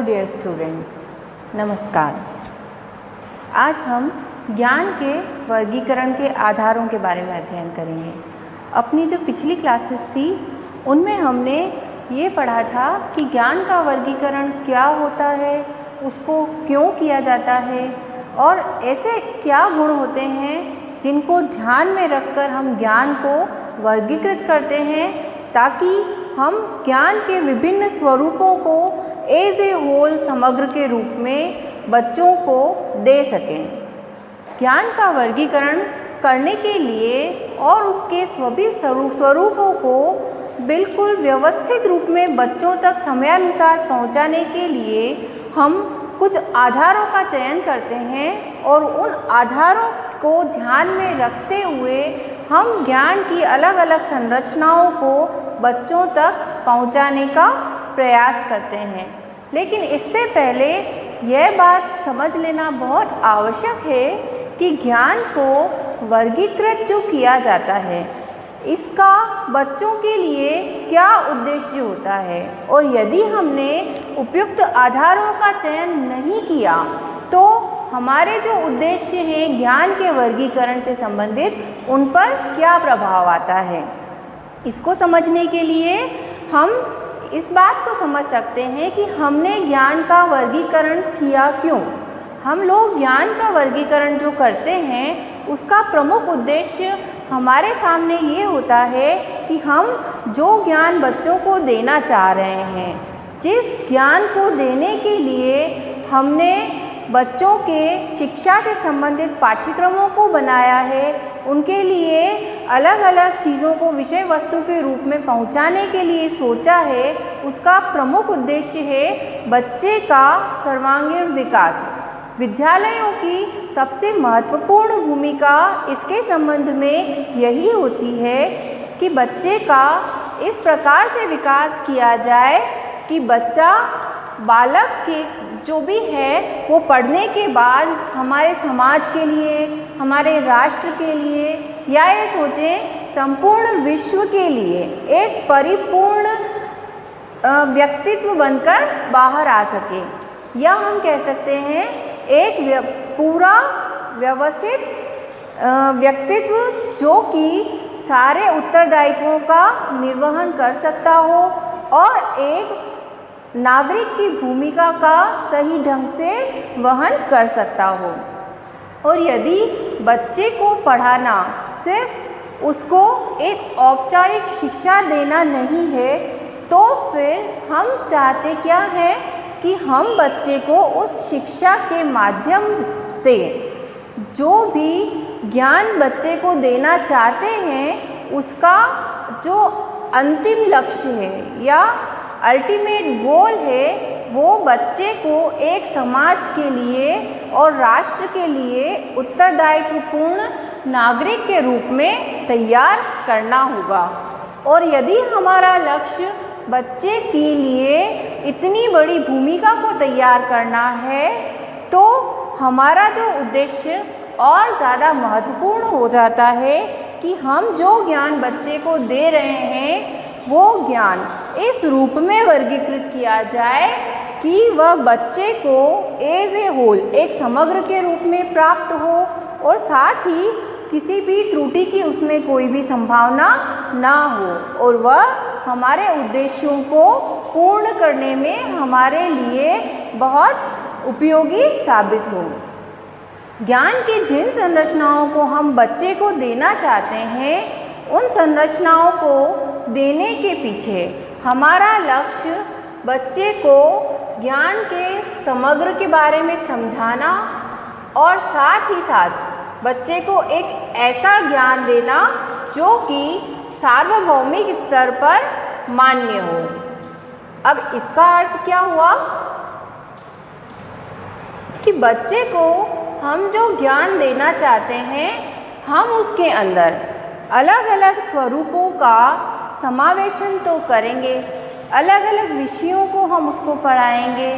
Dear students, नमस्कार। आज हम ज्ञान के वर्गीकरण के आधारों के बारे में अध्ययन करेंगे। अपनी जो पिछली क्लासेस थी उनमें हमने ये पढ़ा था कि ज्ञान का वर्गीकरण क्या होता है, उसको क्यों किया जाता है और ऐसे क्या गुण होते हैं जिनको ध्यान में रखकर हम ज्ञान को वर्गीकृत करते हैं ताकि हम ज्ञान के विभिन्न स्वरूपों को एज ए होल समग्र के रूप में बच्चों को दे सकें। ज्ञान का वर्गीकरण करने के लिए और उसके सभी स्वरूपों को बिल्कुल व्यवस्थित रूप में बच्चों तक समयानुसार पहुंचाने के लिए हम कुछ आधारों का चयन करते हैं और उन आधारों को ध्यान में रखते हुए हम ज्ञान की अलग अलग संरचनाओं को बच्चों तक पहुंचाने का प्रयास करते हैं। लेकिन इससे पहले यह बात समझ लेना बहुत आवश्यक है कि ज्ञान को वर्गीकृत जो किया जाता है इसका बच्चों के लिए क्या उद्देश्य होता है, और यदि हमने उपयुक्त आधारों का चयन नहीं किया तो हमारे जो उद्देश्य हैं ज्ञान के वर्गीकरण से संबंधित उन पर क्या प्रभाव आता है। इसको समझने के लिए हम इस बात को समझ सकते हैं कि हमने ज्ञान का वर्गीकरण किया क्यों। हम लोग ज्ञान का वर्गीकरण जो करते हैं उसका प्रमुख उद्देश्य हमारे सामने ये होता है कि हम जो ज्ञान बच्चों को देना चाह रहे हैं, जिस ज्ञान को देने के लिए हमने बच्चों के शिक्षा से संबंधित पाठ्यक्रमों को बनाया है, उनके लिए अलग अलग चीज़ों को विषय वस्तु के रूप में पहुंचाने के लिए सोचा है, उसका प्रमुख उद्देश्य है बच्चे का सर्वांगीण विकास। विद्यालयों की सबसे महत्वपूर्ण भूमिका इसके संबंध में यही होती है कि बच्चे का इस प्रकार से विकास किया जाए कि बच्चा बालक के जो भी है वो पढ़ने के बाद हमारे समाज के लिए, हमारे राष्ट्र के लिए या ये सोचें संपूर्ण विश्व के लिए एक परिपूर्ण व्यक्तित्व बनकर बाहर आ सके, या हम कह सकते हैं एक पूरा व्यवस्थित व्यक्तित्व जो कि सारे उत्तरदायित्वों का निर्वहन कर सकता हो और एक नागरिक की भूमिका का सही ढंग से वहन कर सकता हो। और यदि बच्चे को पढ़ाना सिर्फ उसको एक औपचारिक शिक्षा देना नहीं है तो फिर हम चाहते क्या है कि हम बच्चे को उस शिक्षा के माध्यम से जो भी ज्ञान बच्चे को देना चाहते हैं उसका जो अंतिम लक्ष्य है या अल्टीमेट गोल है वो बच्चे को एक समाज के लिए और राष्ट्र के लिए उत्तरदायित्वपूर्ण नागरिक के रूप में तैयार करना होगा। और यदि हमारा लक्ष्य बच्चे के लिए इतनी बड़ी भूमिका को तैयार करना है तो हमारा जो उद्देश्य और ज़्यादा महत्वपूर्ण हो जाता है कि हम जो ज्ञान बच्चे को दे रहे हैं वो ज्ञान इस रूप में वर्गीकृत किया जाए कि वह बच्चे को एज ए होल एक समग्र के रूप में प्राप्त हो और साथ ही किसी भी त्रुटि की उसमें कोई भी संभावना ना हो और वह हमारे उद्देश्यों को पूर्ण करने में हमारे लिए बहुत उपयोगी साबित हो। ज्ञान की जिन संरचनाओं को हम बच्चे को देना चाहते हैं उन संरचनाओं को देने के पीछे हमारा लक्ष्य बच्चे को ज्ञान के समग्र के बारे में समझाना और साथ ही साथ बच्चे को एक ऐसा ज्ञान देना जो कि सार्वभौमिक स्तर पर मान्य हो। अब इसका अर्थ क्या हुआ कि बच्चे को हम जो ज्ञान देना चाहते हैं हम उसके अंदर अलग अलग स्वरूपों का समावेशन तो करेंगे, अलग अलग विषयों को हम उसको पढ़ाएंगे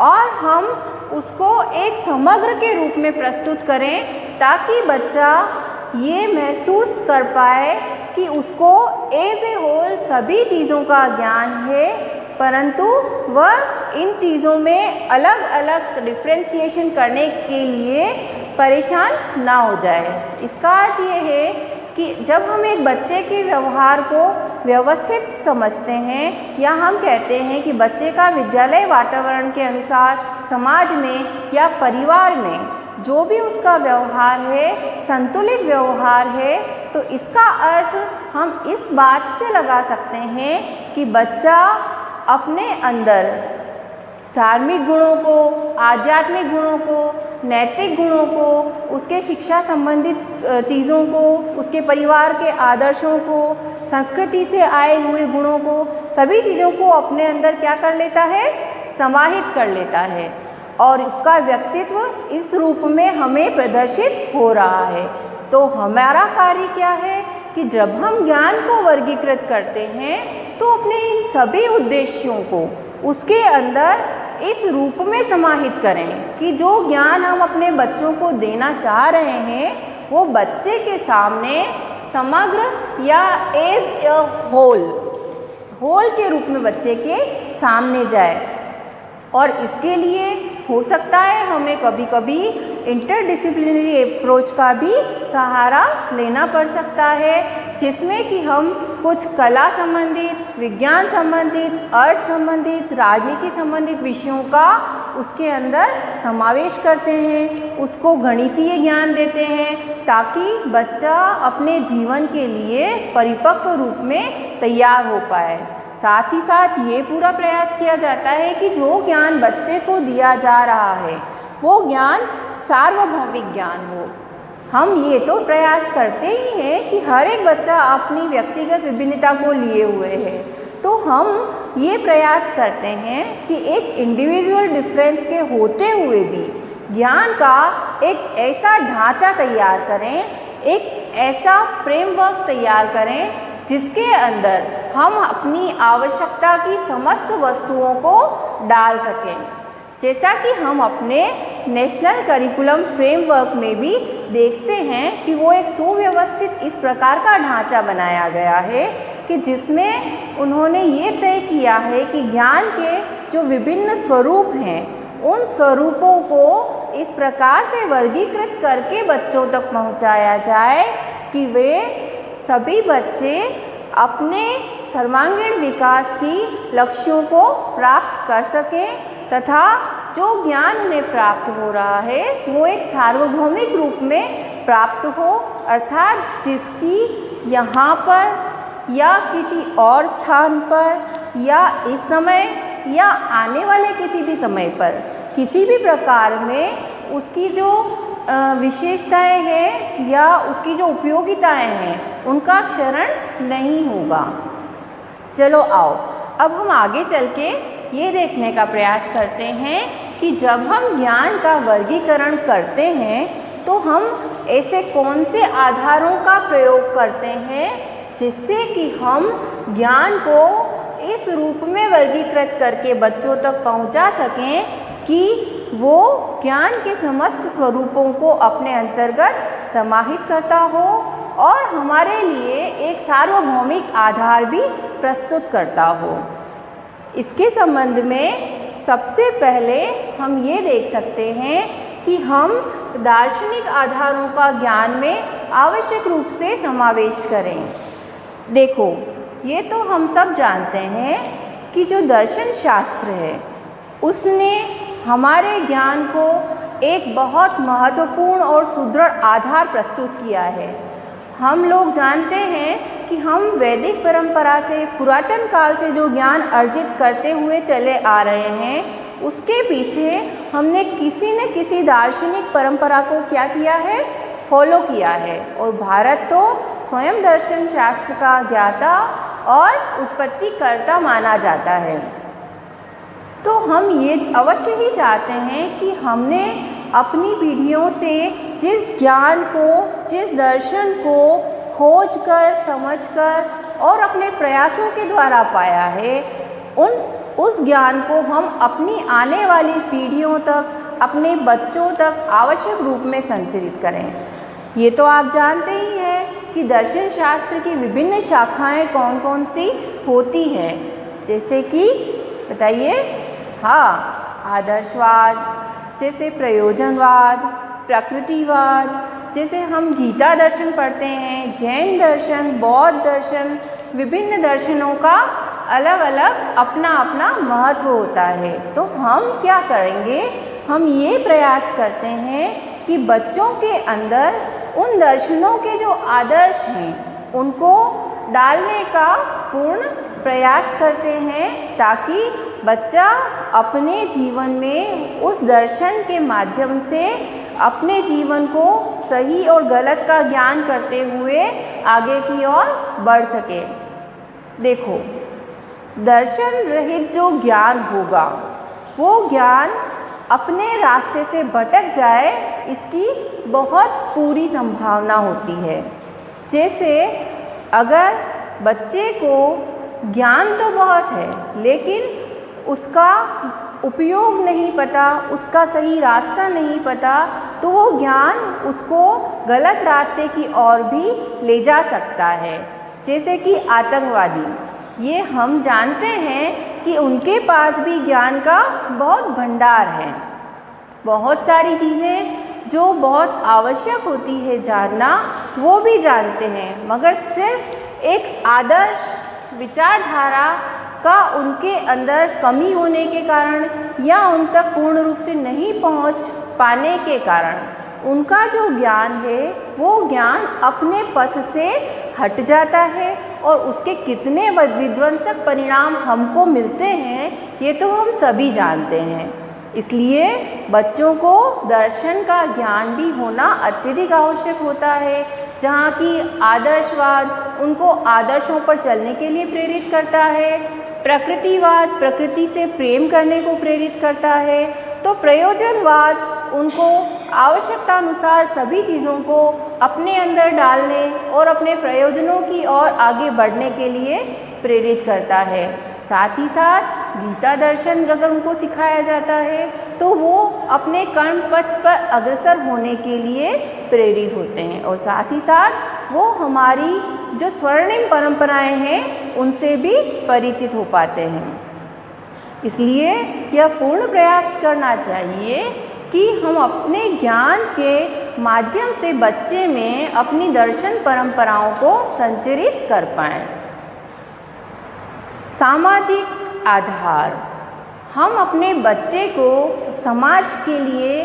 और हम उसको एक समग्र के रूप में प्रस्तुत करें ताकि बच्चा ये महसूस कर पाए कि उसको एज ए होल सभी चीज़ों का ज्ञान है, परंतु वह इन चीज़ों में अलग अलग डिफ्रेंशिएशन करने के लिए परेशान ना हो जाए। इसका अर्थ ये है कि जब हम एक बच्चे के व्यवहार को व्यवस्थित समझते हैं या हम कहते हैं कि बच्चे का विद्यालय वातावरण के अनुसार समाज में या परिवार में जो भी उसका व्यवहार है संतुलित व्यवहार है, तो इसका अर्थ हम इस बात से लगा सकते हैं कि बच्चा अपने अंदर धार्मिक गुणों को, आध्यात्मिक गुणों को, नैतिक गुणों को, उसके शिक्षा संबंधित चीज़ों को, उसके परिवार के आदर्शों को, संस्कृति से आए हुए गुणों को, सभी चीज़ों को अपने अंदर क्या कर लेता है, समाहित कर लेता है और उसका व्यक्तित्व इस रूप में हमें प्रदर्शित हो रहा है। तो हमारा कार्य क्या है कि जब हम ज्ञान को वर्गीकृत करते हैं तो अपने इन सभी उद्देश्यों को उसके अंदर इस रूप में समाहित करें कि जो ज्ञान हम अपने बच्चों को देना चाह रहे हैं वो बच्चे के सामने समग्र या एज ए होल के रूप में बच्चे के सामने जाए। और इसके लिए हो सकता है हमें कभी कभी इंटरडिसिप्लिनरी अप्रोच का भी सहारा लेना पड़ सकता है, जिसमें कि हम कुछ कला संबंधित, विज्ञान संबंधित, अर्थ संबंधित, राजनीति संबंधित विषयों का उसके अंदर समावेश करते हैं, उसको गणितीय ज्ञान देते हैं ताकि बच्चा अपने जीवन के लिए परिपक्व रूप में तैयार हो पाए। साथ ही साथ ये पूरा प्रयास किया जाता है कि जो ज्ञान बच्चे को दिया जा रहा है वो ज्ञान सार्वभौमिक ज्ञान हो। हम ये तो प्रयास करते ही हैं कि हर एक बच्चा अपनी व्यक्तिगत विभिन्नता को लिए हुए है, तो हम ये प्रयास करते हैं कि एक इंडिविजुअल डिफरेंस के होते हुए भी ज्ञान का एक ऐसा ढांचा तैयार करें, एक ऐसा फ्रेमवर्क तैयार करें जिसके अंदर हम अपनी आवश्यकता की समस्त वस्तुओं को डाल सकें। जैसा कि हम अपने नेशनल करिकुलम फ्रेमवर्क में भी देखते हैं कि वो एक सुव्यवस्थित इस प्रकार का ढांचा बनाया गया है कि जिसमें उन्होंने ये तय किया है कि ज्ञान के जो विभिन्न स्वरूप हैं उन स्वरूपों को इस प्रकार से वर्गीकृत करके बच्चों तक पहुंचाया जाए कि वे सभी बच्चे अपने सर्वांगीण विकास की लक्ष्यों को प्राप्त कर सकें तथा जो ज्ञान उन्हें प्राप्त हो रहा है वो एक सार्वभौमिक रूप में प्राप्त हो, अर्थात जिसकी यहाँ पर या किसी और स्थान पर या इस समय या आने वाले किसी भी समय पर किसी भी प्रकार में उसकी जो विशेषताएं हैं या उसकी जो उपयोगिताएं हैं उनका क्षरण नहीं होगा। चलो आओ अब हम आगे चल के ये देखने का प्रयास करते हैं कि जब हम ज्ञान का वर्गीकरण करते हैं तो हम ऐसे कौन से आधारों का प्रयोग करते हैं जिससे कि हम ज्ञान को इस रूप में वर्गीकृत करके बच्चों तक पहुंचा सकें कि वो ज्ञान के समस्त स्वरूपों को अपने अंतर्गत समाहित करता हो और हमारे लिए एक सार्वभौमिक आधार भी प्रस्तुत करता हो। इसके संबंध में सबसे पहले हम ये देख सकते हैं कि हम दार्शनिक आधारों का ज्ञान में आवश्यक रूप से समावेश करें। देखो, ये तो हम सब जानते हैं कि जो दर्शन शास्त्र है उसने हमारे ज्ञान को एक बहुत महत्वपूर्ण और सुदृढ़ आधार प्रस्तुत किया है। हम लोग जानते हैं कि हम वैदिक परंपरा से, पुरातन काल से जो ज्ञान अर्जित करते हुए चले आ रहे हैं उसके पीछे हमने किसी न किसी दार्शनिक परंपरा को क्या किया है, फॉलो किया है। और भारत तो स्वयं दर्शन शास्त्र का ज्ञाता और उत्पत्तिकर्ता माना जाता है। तो हम ये अवश्य ही चाहते हैं कि हमने अपनी पीढ़ियों से जिस ज्ञान को, जिस दर्शन को खोज कर, समझ कर और अपने प्रयासों के द्वारा पाया है उस ज्ञान को हम अपनी आने वाली पीढ़ियों तक, अपने बच्चों तक आवश्यक रूप में संचरित करें। ये तो आप जानते ही हैं कि दर्शन शास्त्र की विभिन्न शाखाएं कौन कौन सी होती हैं, जैसे कि बताइए। हाँ, आदर्शवाद, जैसे प्रयोजनवाद, प्रकृतिवाद, जैसे हम गीता दर्शन पढ़ते हैं, जैन दर्शन, बौद्ध दर्शन, विभिन्न दर्शनों का अलग अलग अपना अपना महत्व होता है। तो हम क्या करेंगे, हम ये प्रयास करते हैं कि बच्चों के अंदर उन दर्शनों के जो आदर्श हैं उनको डालने का पूर्ण प्रयास करते हैं, ताकि बच्चा अपने जीवन में उस दर्शन के माध्यम से अपने जीवन को सही और गलत का ज्ञान करते हुए आगे की ओर बढ़ सके। देखो, दर्शन रहित जो ज्ञान होगा वो ज्ञान अपने रास्ते से भटक जाए, इसकी बहुत पूरी संभावना होती है। जैसे अगर बच्चे को ज्ञान तो बहुत है लेकिन उसका उपयोग नहीं पता, उसका सही रास्ता नहीं पता, तो वो ज्ञान उसको गलत रास्ते की ओर भी ले जा सकता है। जैसे कि आतंकवादी, ये हम जानते हैं कि उनके पास भी ज्ञान का बहुत भंडार है। बहुत सारी चीज़ें जो बहुत आवश्यक होती है जानना, वो भी जानते हैं, मगर सिर्फ एक आदर्श विचारधारा का उनके अंदर कमी होने के कारण या उन तक पूर्ण रूप से नहीं पहुंच पाने के कारण उनका जो ज्ञान है वो ज्ञान अपने पथ से हट जाता है, और उसके कितने विध्वंसक परिणाम हमको मिलते हैं ये तो हम सभी जानते हैं। इसलिए बच्चों को दर्शन का ज्ञान भी होना अत्यधिक आवश्यक होता है, जहाँ की आदर्शवाद उनको आदर्शों पर चलने के लिए प्रेरित करता है, प्रकृतिवाद प्रकृति से प्रेम करने को प्रेरित करता है, तो प्रयोजनवाद उनको आवश्यकता अनुसार सभी चीज़ों को अपने अंदर डालने और अपने प्रयोजनों की ओर आगे बढ़ने के लिए प्रेरित करता है। साथ ही साथ गीता दर्शन अगर उनको सिखाया जाता है तो वो अपने कर्म पथ पर अग्रसर होने के लिए प्रेरित होते हैं, और साथ ही साथ वो हमारी जो स्वर्णिम परंपराएं हैं उनसे भी परिचित हो पाते हैं। इसलिए यह पूर्ण प्रयास करना चाहिए कि हम अपने ज्ञान के माध्यम से बच्चे में अपनी दर्शन परंपराओं को संचरित कर पाएं। सामाजिक आधार, हम अपने बच्चे को समाज के लिए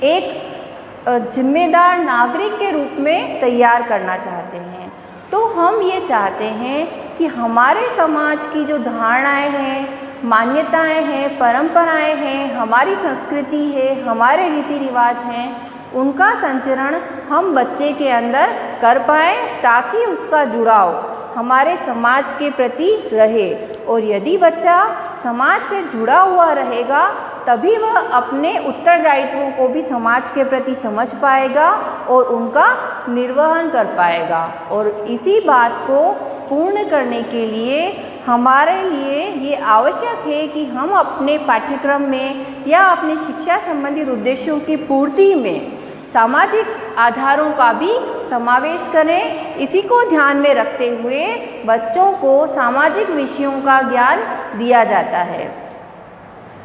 एक जिम्मेदार नागरिक के रूप में तैयार करना चाहते हैं। तो हम ये चाहते हैं कि हमारे समाज की जो धारणाएं हैं, मान्यताएं हैं, परंपराएं हैं, हमारी संस्कृति है, हमारे रीति रिवाज हैं, उनका संचरण हम बच्चे के अंदर कर पाएँ, ताकि उसका जुड़ाव हमारे समाज के प्रति रहे। और यदि बच्चा समाज से जुड़ा हुआ रहेगा तभी वह अपने उत्तरदायित्वों को भी समाज के प्रति समझ पाएगा और उनका निर्वहन कर पाएगा। और इसी बात को पूर्ण करने के लिए हमारे लिए ये आवश्यक है कि हम अपने पाठ्यक्रम में या अपने शिक्षा संबंधित उद्देश्यों की पूर्ति में सामाजिक आधारों का भी समावेश करें। इसी को ध्यान में रखते हुए बच्चों को सामाजिक विषयों का ज्ञान दिया जाता है।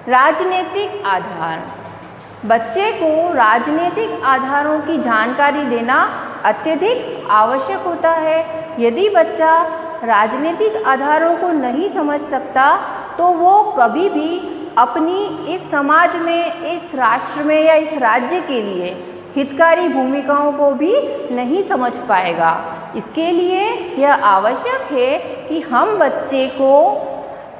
राजनीतिक आधार, बच्चे को राजनीतिक आधारों की जानकारी देना अत्यधिक आवश्यक होता है। यदि बच्चा राजनीतिक आधारों को नहीं समझ सकता तो वो कभी भी अपनी इस समाज में, इस राष्ट्र में या इस राज्य के लिए हितकारी भूमिकाओं को भी नहीं समझ पाएगा। इसके लिए यह आवश्यक है कि हम बच्चे को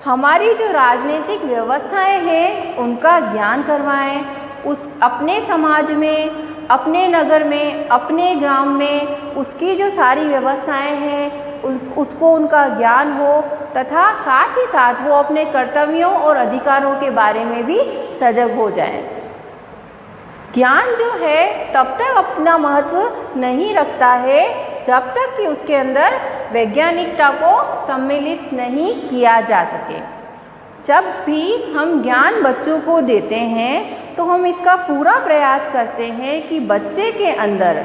हमारी जो राजनीतिक व्यवस्थाएं हैं उनका ज्ञान करवाएं। उस अपने समाज में, अपने नगर में, अपने ग्राम में उसकी जो सारी व्यवस्थाएं हैं उसको उनका ज्ञान हो, तथा साथ ही साथ वो अपने कर्तव्यों और अधिकारों के बारे में भी सजग हो जाएं। ज्ञान जो है तब तक अपना महत्व नहीं रखता है जब तक कि उसके अंदर वैज्ञानिकता को सम्मिलित नहीं किया जा सके। जब भी हम ज्ञान बच्चों को देते हैं तो हम इसका पूरा प्रयास करते हैं कि बच्चे के अंदर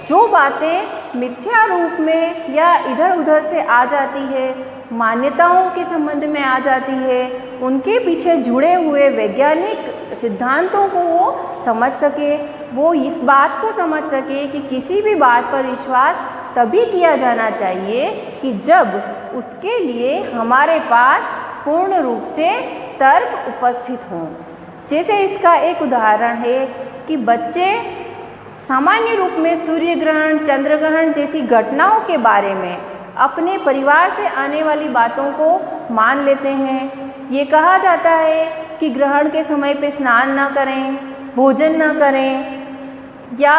जो बातें मिथ्या रूप में या इधर उधर से आ जाती है, मान्यताओं के संबंध में आ जाती है, उनके पीछे जुड़े हुए वैज्ञानिक सिद्धांतों को वो समझ सके, वो इस बात को समझ सके कि किसी भी बात पर विश्वास तभी किया जाना चाहिए कि जब उसके लिए हमारे पास पूर्ण रूप से तर्क उपस्थित हों। जैसे इसका एक उदाहरण है कि बच्चे सामान्य रूप में सूर्य ग्रहण, चंद्र ग्रहण जैसी घटनाओं के बारे में अपने परिवार से आने वाली बातों को मान लेते हैं। ये कहा जाता है कि ग्रहण के समय पे स्नान ना करें, भोजन ना करें, या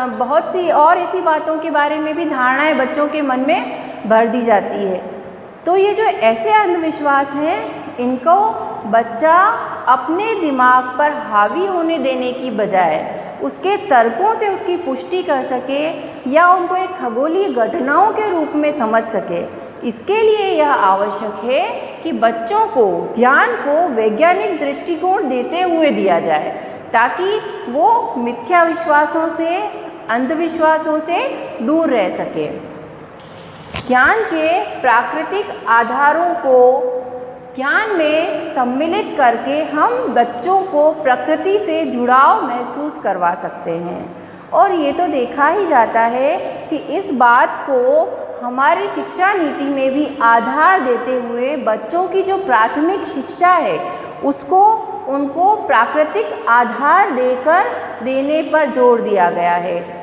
बहुत सी और ऐसी बातों के बारे में भी धारणाएं बच्चों के मन में भर दी जाती है। तो ये जो ऐसे अंधविश्वास हैं, इनको बच्चा अपने दिमाग पर हावी होने देने की बजाय उसके तर्कों से उसकी पुष्टि कर सके या उनको एक खगोलीय घटनाओं के रूप में समझ सके। इसके लिए यह आवश्यक है कि बच्चों को ज्ञान को वैज्ञानिक दृष्टिकोण देते हुए दिया जाए, ताकि वो मिथ्या विश्वासों से, अंधविश्वासों से दूर रह सके। ज्ञान के प्राकृतिक आधारों को ज्ञान में सम्मिलित करके हम बच्चों को प्रकृति से जुड़ाव महसूस करवा सकते हैं। और ये तो देखा ही जाता है कि इस बात को हमारी शिक्षा नीति में भी आधार देते हुए बच्चों की जो प्राथमिक शिक्षा है उसको उनको प्राकृतिक आधार देने पर जोर दिया गया है।